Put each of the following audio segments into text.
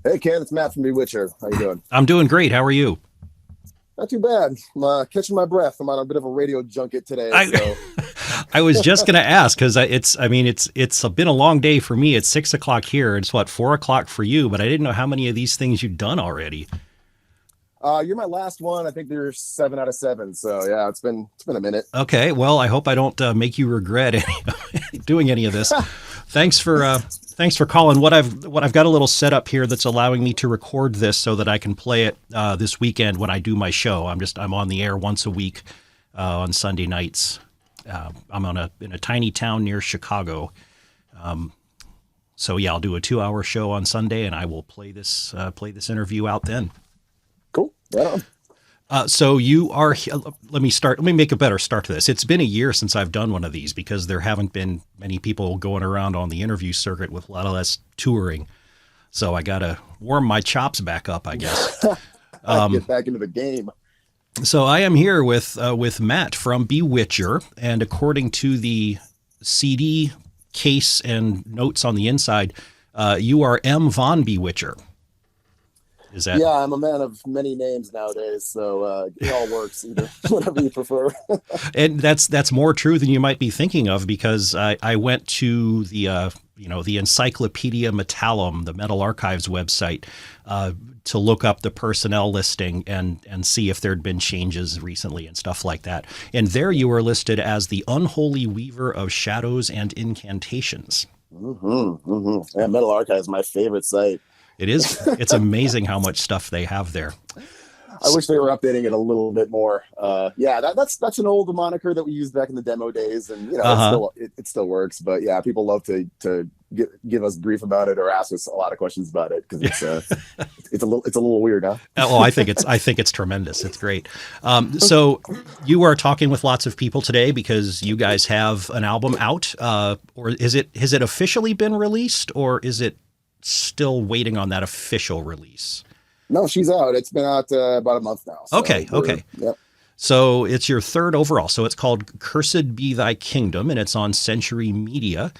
Hey Ken, it's Matt from Bewitcher. How you doing? I'm doing great. How are you? Not too bad. I'm catching my breath. I'm on a bit of a radio junket today, I so I was just gonna ask because it's been a long day for me. It's 6 o'clock here. It's what 4 o'clock for you, but I didn't know how many of these things you've done already. you're my last one. I think there's 7 out of 7. So yeah, it's been a minute. Okay, well I hope I don't make you regret doing any of this. Thanks for calling. What I've got a little setup here that's allowing me to record this so that I can play it this weekend when I do my show. I'm on the air once a week on Sunday nights. I'm in a tiny town near Chicago. So yeah, I'll do a 2-hour show on Sunday, and I will play this interview out then. Cool. Yeah. So you are. Let me make a better start to this. It's been a year since I've done one of these because there haven't been many people going around on the interview circuit with a lot of less touring. So I gotta warm my chops back up, I guess. Get back into the game. So I am here with Matt from Bewitcher, and according to the CD case and notes on the inside, you are M. von Bewitcher. Is that? Yeah, I'm a man of many names nowadays, so it all works. Either whatever you prefer. And that's more true than you might be thinking of, because I went to the Encyclopedia Metallum, the Metal Archives website, to look up the personnel listing and see if there'd been changes recently and stuff like that. And there you were listed as the unholy weaver of shadows and incantations. Yeah, Metal Archive is my favorite site. It is. It's amazing how much stuff they have there. I wish they were updating it a little bit more. Yeah, that's an old moniker that we used back in the demo days, and it still works. But yeah, people love to give us grief about it or ask us a lot of questions about it because it's a little weird, huh? Oh, I think it's tremendous. It's great. So you are talking with lots of people today because you guys have an album out, or has it officially been released, or is it still waiting on that official release? No, she's out. It's been out about a month now. So okay. Yep. So it's your third overall. So it's called Cursed Be Thy Kingdom, and it's on Century Media.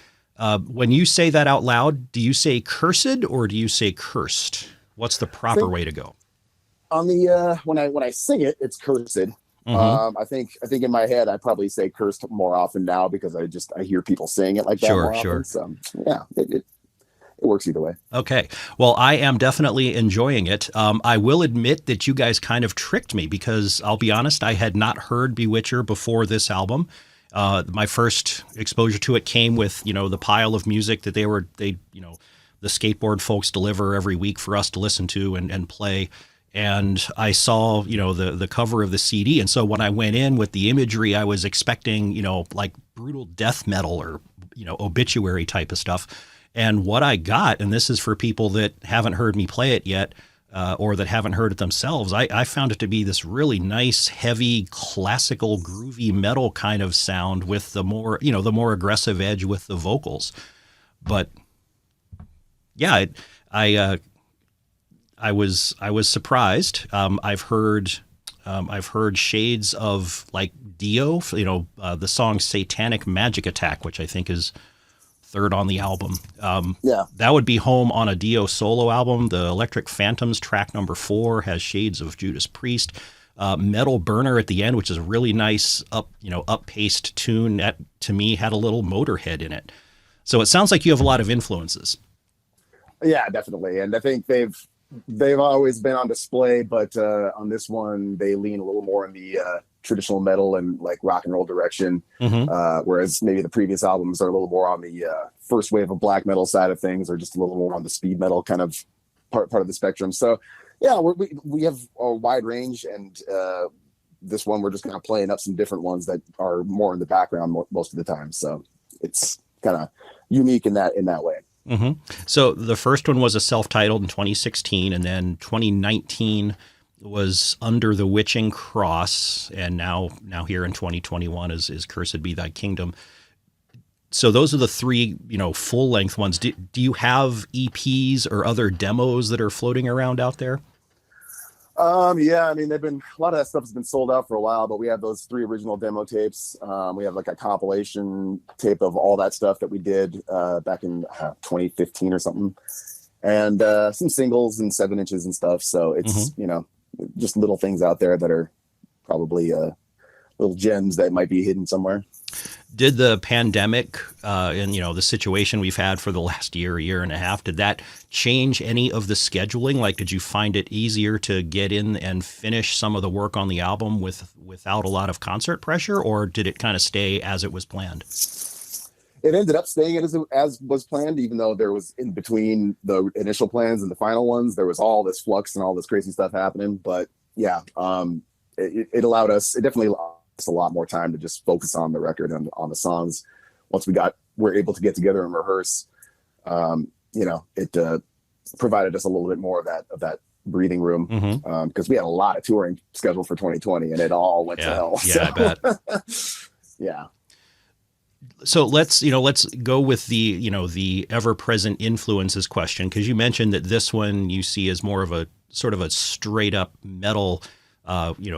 When you say that out loud, do you say cursed or do you say cursed? What's the proper way to go? On the when I sing it, it's cursed. Mm-hmm. I think in my head I probably say cursed more often now because I hear people saying it like that more often. So yeah, it works either way. Okay. Well, I am definitely enjoying it. I will admit that you guys kind of tricked me because I'll be honest, I had not heard Bewitcher before this album. My first exposure to it came with, the pile of music that the skateboard folks deliver every week for us to listen to and play. And I saw, the cover of the CD. And so when I went in with the imagery, I was expecting, like brutal death metal or, obituary type of stuff. And what I got, and this is for people that haven't heard me play it yet, or that haven't heard it themselves, I found it to be this really nice, heavy, classical, groovy metal kind of sound with the more aggressive edge with the vocals. But yeah, I was surprised. I've heard shades of like Dio, the song "Satanic Magic Attack," which I think is third on the album. That would be home on a Dio solo album. The Electric Phantoms track number 4 has shades of Judas Priest. Metal Burner at the end, which is a really nice up-paced tune that to me had a little Motorhead in it. So it sounds like you have a lot of influences. Yeah, definitely. And I think they've always been on display, but on this one they lean a little more in the traditional metal and like rock and roll direction, whereas maybe the previous albums are a little more on the first wave of black metal side of things, or just a little more on the speed metal kind of part of the spectrum. So yeah, we have a wide range, and this one we're just kind of playing up some different ones that are more in the background most of the time. So it's kind of unique in that way. Mm-hmm. So the first one was a self-titled in 2016, and then 2019 was Under the Witching Cross, and now here in 2021 is Cursed Be Thy Kingdom. So those are the three, full-length ones. Do you have EPs or other demos that are floating around out there? Yeah, I mean, a lot of that stuff has been sold out for a while, but we have those 3 original demo tapes. We have like a compilation tape of all that stuff that we did back in 2015 or something. and some singles and 7 inches and stuff. So it's, just little things out there that are probably little gems that might be hidden somewhere. Did the pandemic and the situation we've had for the last year and a half, did that change any of the scheduling? Like, did you find it easier to get in and finish some of the work on the album without a lot of concert pressure, or did it kind of stay as it was planned? It ended up staying as was planned, even though there was, in between the initial plans and the final ones, there was all this flux and all this crazy stuff happening. But yeah, it allowed us, it definitely allowed us a lot more time to just focus on the record and on the songs. Once we're able to get together and rehearse, it provided us a little bit more of that breathing room, because we had a lot of touring scheduled for 2020 and it all went to hell. Yeah, so. I bet. Yeah. So let's go with the ever-present influences question, because you mentioned that this one you see as more of a sort of a straight up metal,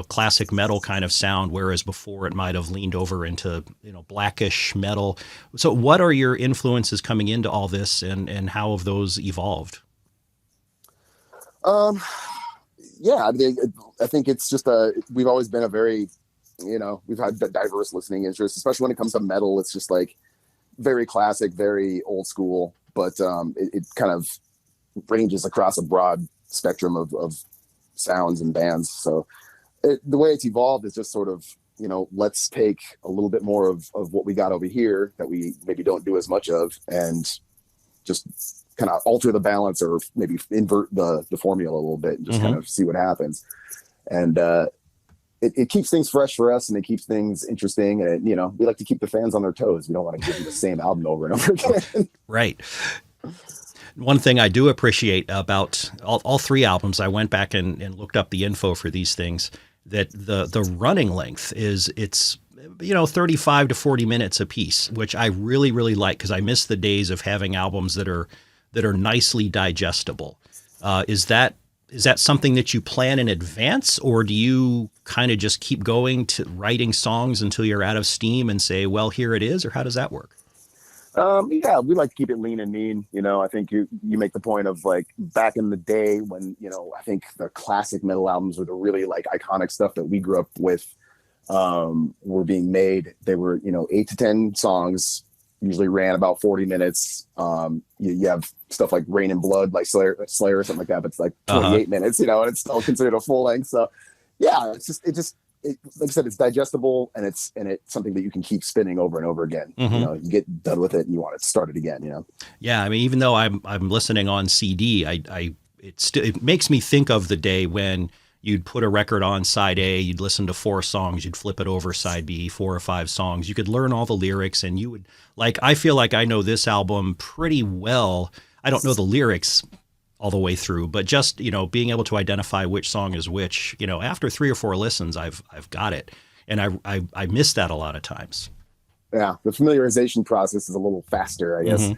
classic metal kind of sound, whereas before it might have leaned over into, blackish metal. So what are your influences coming into all this, and how have those evolved? Yeah, I think it's just we've always been a very, we've had diverse listening interests, especially when it comes to metal. It's just like very classic, very old school, but it kind of ranges across a broad spectrum of sounds and bands. So the way it's evolved is just sort of, let's take a little bit more of what we got over here that we maybe don't do as much of, and just kind of alter the balance, or maybe invert the formula a little bit and just kind of see what happens. And it keeps things fresh for us, and it keeps things interesting. And we like to keep the fans on their toes. We don't want to give them the same album over and over again. Right. One thing I do appreciate about all three albums, I went back and looked up the info for these things, that the running length it's 35 to 40 minutes a piece, which I really, really like, because I miss the days of having albums that are nicely digestible. Is that something that you plan in advance, or do you kind of just keep going to writing songs until you're out of steam and say, well, here it is, or how does that work? Yeah, we like to keep it lean and mean. I think you make the point of, like, back in the day when, I think the classic metal albums were the really like iconic stuff that we grew up with, were being made. They were, 8 to 10 songs, usually ran about 40 minutes. You have stuff like Rain and Blood, like Slayer or something like that, but it's like 28 minutes, and it's still considered a full length. So yeah, like I said, it's digestible, and it's something that you can keep spinning over and over again. You get done with it and you want to start it again. Yeah, I mean, even though I'm listening on CD, it makes me think of the day when you'd put a record on side A, you'd listen to 4 songs, you'd flip it over side B, 4 or 5 songs. You could learn all the lyrics, and you would, like, I feel like I know this album pretty well. I don't know the lyrics all the way through, but just, being able to identify which song is which, after 3 or 4 listens, I've got it. And I miss that a lot of times. Yeah. The familiarization process is a little faster, I guess.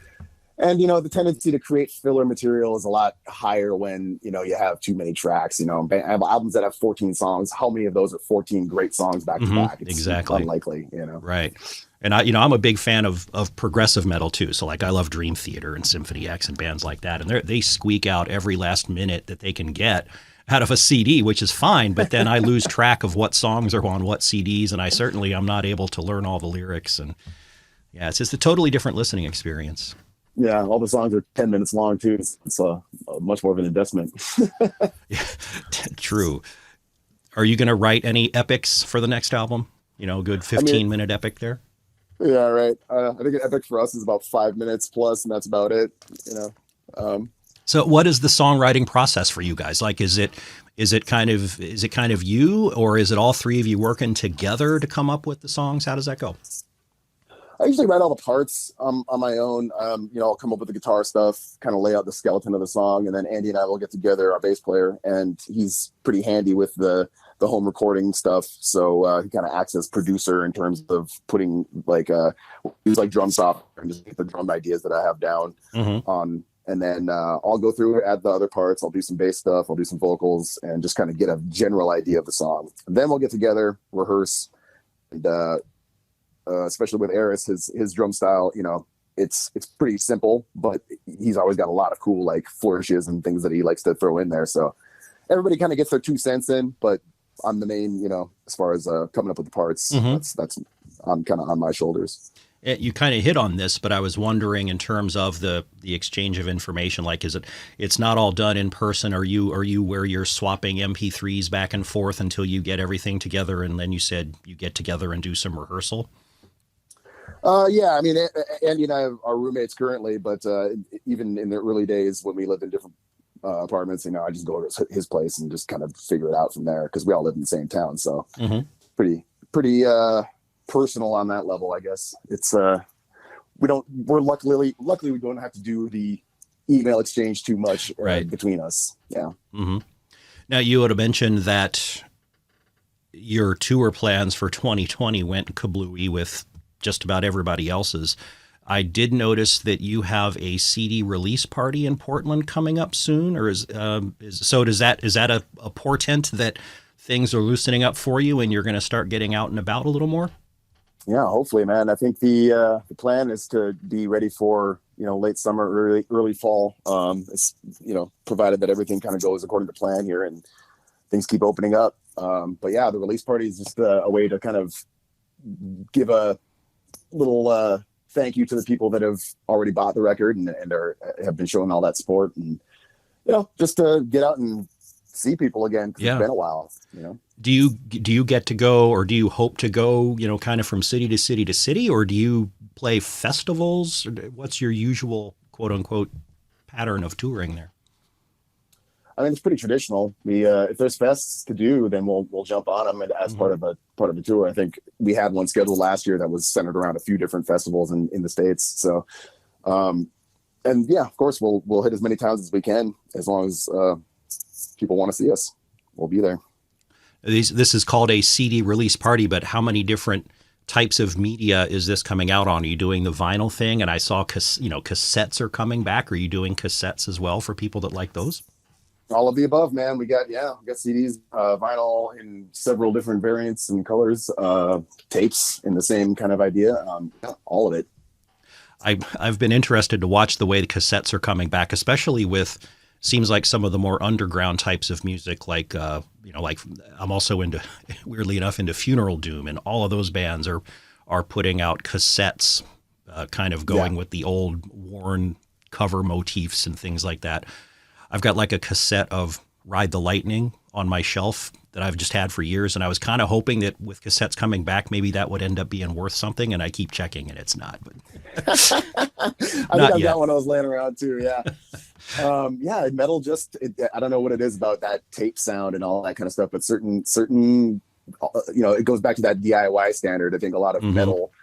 And, the tendency to create filler material is a lot higher when, you have too many tracks. I have albums that have 14 songs. How many of those are 14 great songs back to back? It's exactly unlikely, Right. And I'm a big fan of progressive metal too. So, like, I love Dream Theater and Symphony X and bands like that. And they squeak out every last minute that they can get out of a CD, which is fine. But then I lose track of what songs are on what CDs. And I'm not able to learn all the lyrics. And yeah, it's just a totally different listening experience. Yeah, all the songs are 10 minutes long too. It's a much more of an investment. Yeah, true. Are you going to write any epics for the next album? A good 15-minute epic there? Yeah, right. I think an epic for us is about 5 minutes plus, and that's about it. So, what is the songwriting process for you guys? Like, is it kind of you, or is it all three of you working together to come up with the songs? How does that go? I usually write all the parts on my own. I'll come up with the guitar stuff, kind of lay out the skeleton of the song, and then Andy and I will get together, our bass player, and he's pretty handy with the home recording stuff. So he kind of acts as producer in terms of putting use drum software and just get the drum ideas that I have down on. And then I'll go through, add the other parts. I'll do some bass stuff. I'll do some vocals, and just kind of get a general idea of the song. And then we'll get together, rehearse, and especially with Eris, his drum style, it's pretty simple, but he's always got a lot of cool like flourishes and things that he likes to throw in there. So everybody kind of gets their 2 cents in, but I'm the main, as far as coming up with the parts, that's I'm kind of on my shoulders. You kind of hit on this, but I was wondering in terms of the exchange of information, like it's not all done in person? Are you where you're swapping MP3s back and forth until you get everything together, and then you said you get together and do some rehearsal? Yeah, I mean, Andy and I are roommates currently, but even in the early days when we lived in different apartments, I just go to his place and just kind of figure it out from there, because we all live in the same town. So pretty personal on that level, I guess. It's we're luckily we don't have to do the email exchange too much between us. Yeah. Now, you would have mentioned that your tour plans for 2020 went kablooey with just about everybody else's. I did notice that you have a CD release party in Portland coming up soon, or is that a portent that things are loosening up for you and you're going to start getting out and about a little more? Yeah, hopefully, man. I think the plan is to be ready for late summer, early fall. It's provided that everything kind of goes according to plan here and things keep opening up. But yeah, the release party is just a way to kind of give a little thank you to the people that have already bought the record and have been showing all that support, and just to get out and see people again, because it's been a while. Do you get to go, or do you hope to go, kind of from city to city to city, or do you play festivals? What's your usual quote unquote pattern of touring there? I mean, it's pretty traditional. We if there's fests to do, then we'll jump on them as part of a tour. I think we had one scheduled last year that was centered around a few different festivals in the States. So, and yeah, of course we'll hit as many towns as we can, as long as people want to see us. We'll be there. This is called a CD release party, but how many different types of media is this coming out on? Are you doing the vinyl thing? And I saw cassettes are coming back. Are you doing cassettes as well for people that like those? All of the above, man. We got CDs, vinyl in several different variants and colors, tapes in the same kind of idea. All of it. I've been interested to watch the way the cassettes are coming back, especially with seems like some of the more underground types of music, like like I'm also weirdly enough into Funeral Doom, and all of those bands are putting out cassettes, kind of going with the old worn cover motifs and things like that. I've got like a cassette of Ride the Lightning on my shelf that I've just had for years, and I was kind of hoping that with cassettes coming back, maybe that would end up being worth something, and I keep checking and it's not. But I think I've got one of those laying around too. Yeah. Metal I don't know what it is about that tape sound and all that kind of stuff, but certain it goes back to that DIY standard. I think a lot of metal,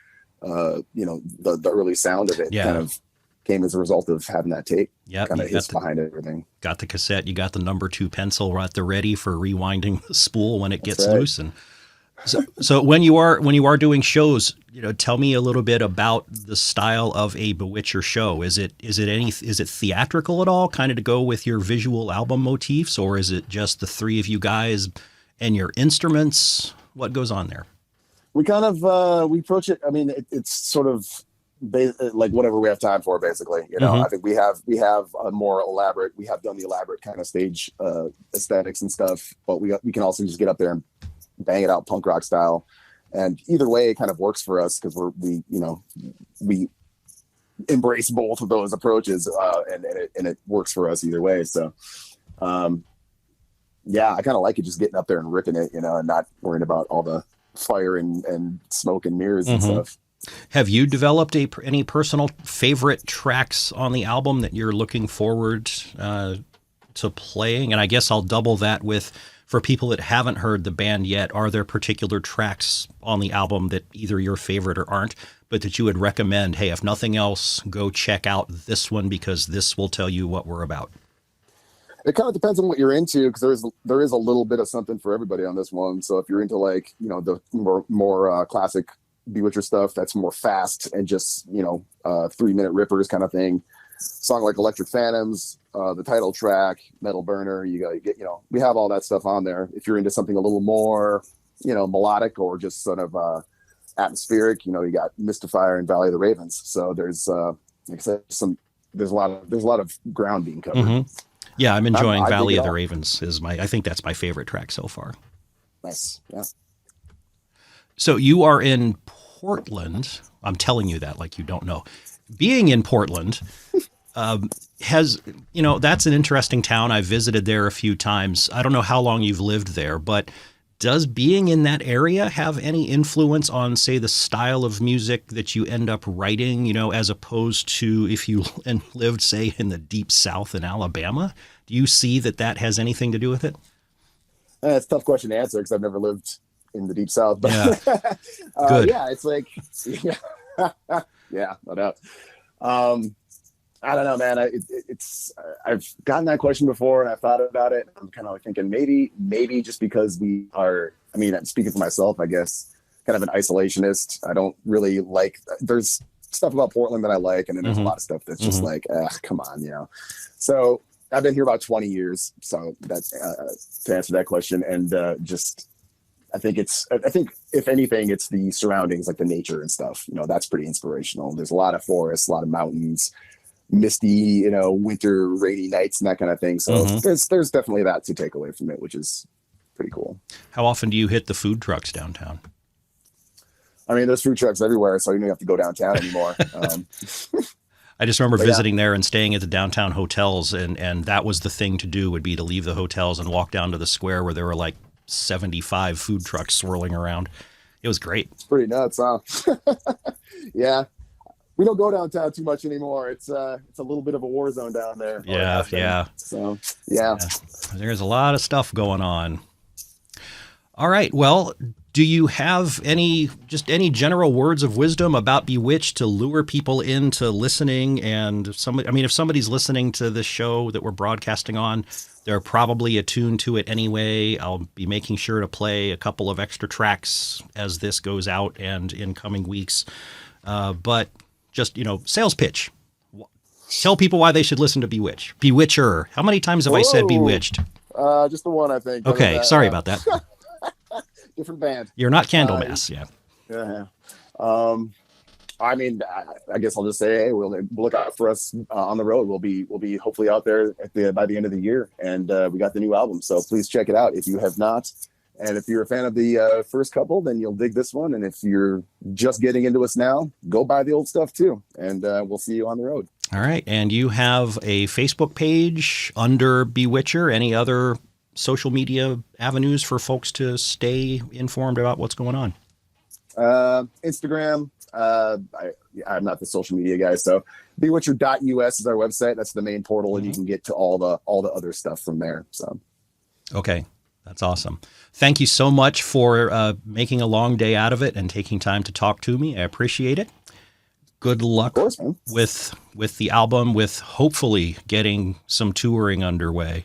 the early sound of it kind of came as a result of having that tape. Yeah, kind of hits behind everything. Got the cassette, you got the number 2 pencil right at the ready for rewinding the spool when it gets loose. And so when you are doing shows, tell me a little bit about the style of a Bewitcher show. Is it theatrical at all, kind of to go with your visual album motifs, or is it just the three of you guys and your instruments? What goes on there? We kind of we approach it. I mean, it's sort of like whatever we have time for, basically. I think we have a more elaborate. We have done the elaborate kind of stage aesthetics and stuff, but we can also just get up there and bang it out punk rock style. And either way, it kind of works for us, because we embrace both of those approaches, and it works for us either way. So, I kind of like it, just getting up there and ripping it, and not worrying about all the fire and smoke and mirrors and stuff. Have you developed any personal favorite tracks on the album that you're looking forward to playing? And I guess I'll double that with, for people that haven't heard the band yet, are there particular tracks on the album that either your favorite or aren't, but that you would recommend, hey, if nothing else, go check out this one because this will tell you what we're about? It kind of depends on what you're into, because there is a little bit of something for everybody on this one. So if you're into the more classic Bewitcher stuff, that's more fast and just 3-minute rippers kind of thing. Song like Electric Phantoms, the title track, Metal Burner, you gotta get we have all that stuff on there. If you're into something a little more melodic or just sort of atmospheric, you got Mystifier and Valley of the Ravens. So there's except there's a lot of ground being covered. Mm-hmm. Yeah, I'm enjoying I Valley dig it of the all. Ravens I think that's my favorite track so far. Nice. Yeah. So you are in Portland. I'm telling you that like you don't know. Being in Portland that's an interesting town. I visited there a few times. I don't know how long you've lived there, but does being in that area have any influence on, say, the style of music that you end up writing, as opposed to if you lived, say, in the deep South in Alabama? Do you see that has anything to do with it? It's a tough question to answer because I've never lived in the deep South. But Yeah. Good. yeah, it's like, yeah, no doubt. I don't know, man. I've gotten that question before, and I've thought about it. I'm kind of like thinking maybe just because we are. I mean, I'm speaking for myself, I guess. Kind of an isolationist. I don't really like. There's stuff about Portland that I like, and then there's a lot of stuff that's just like, come on, So I've been here about 20 years. So that's to answer that question, and just. I think if anything, it's the surroundings, like the nature and stuff. That's pretty inspirational. There's a lot of forests, a lot of mountains, misty, winter rainy nights and that kind of thing. So there's definitely that to take away from it, which is pretty cool. How often do you hit the food trucks downtown? I mean, there's food trucks everywhere, so you don't have to go downtown anymore. I just remember visiting there and staying at the downtown hotels, and that was the thing to do, would be to leave the hotels and walk down to the square where there were like 75 food trucks swirling around. It was great. It's pretty nuts, huh? Yeah. We don't go downtown too much anymore. It's a little bit of a war zone down there. Yeah. So, yeah. There's a lot of stuff going on. All right. Well, do you have any general words of wisdom about Bewitched to lure people into listening? And if somebody's listening to this show that we're broadcasting on, they're probably attuned to it anyway. I'll be making sure to play a couple of extra tracks as this goes out and in coming weeks. But just, sales pitch. Tell people why they should listen to Bewitcher. How many times have I said Bewitched? Just the one, I think. Okay, sorry about that. Different band. You're not Candlemass, yeah. Yeah. I mean, I guess I'll just say, hey, we'll look out for us on the road. We'll be hopefully out there by the end of the year, and we got the new album, so please check it out if you have not. And if you're a fan of the first couple, then you'll dig this one. And if you're just getting into us now, go buy the old stuff too, and we'll see you on the road. All right, and you have a Facebook page under Bewitcher. Any other social media avenues for folks to stay informed about what's going on? Instagram. I'm not the social media guy, so bewitcher.us is our website. That's the main portal, and you can get to all the other stuff from there. So, okay, that's awesome. Thank you so much for making a long day out of it and taking time to talk to me. I appreciate it. Good luck with the album, with hopefully getting some touring underway,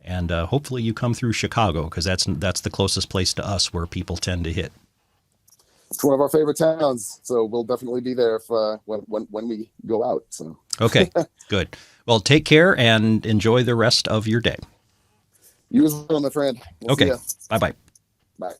and hopefully you come through Chicago, because that's the closest place to us where people tend to hit. It's one of our favorite towns, so we'll definitely be there if, when we go out. So okay, good. Well, take care and enjoy the rest of your day. You as well, my friend. We'll okay, bye-bye. Bye.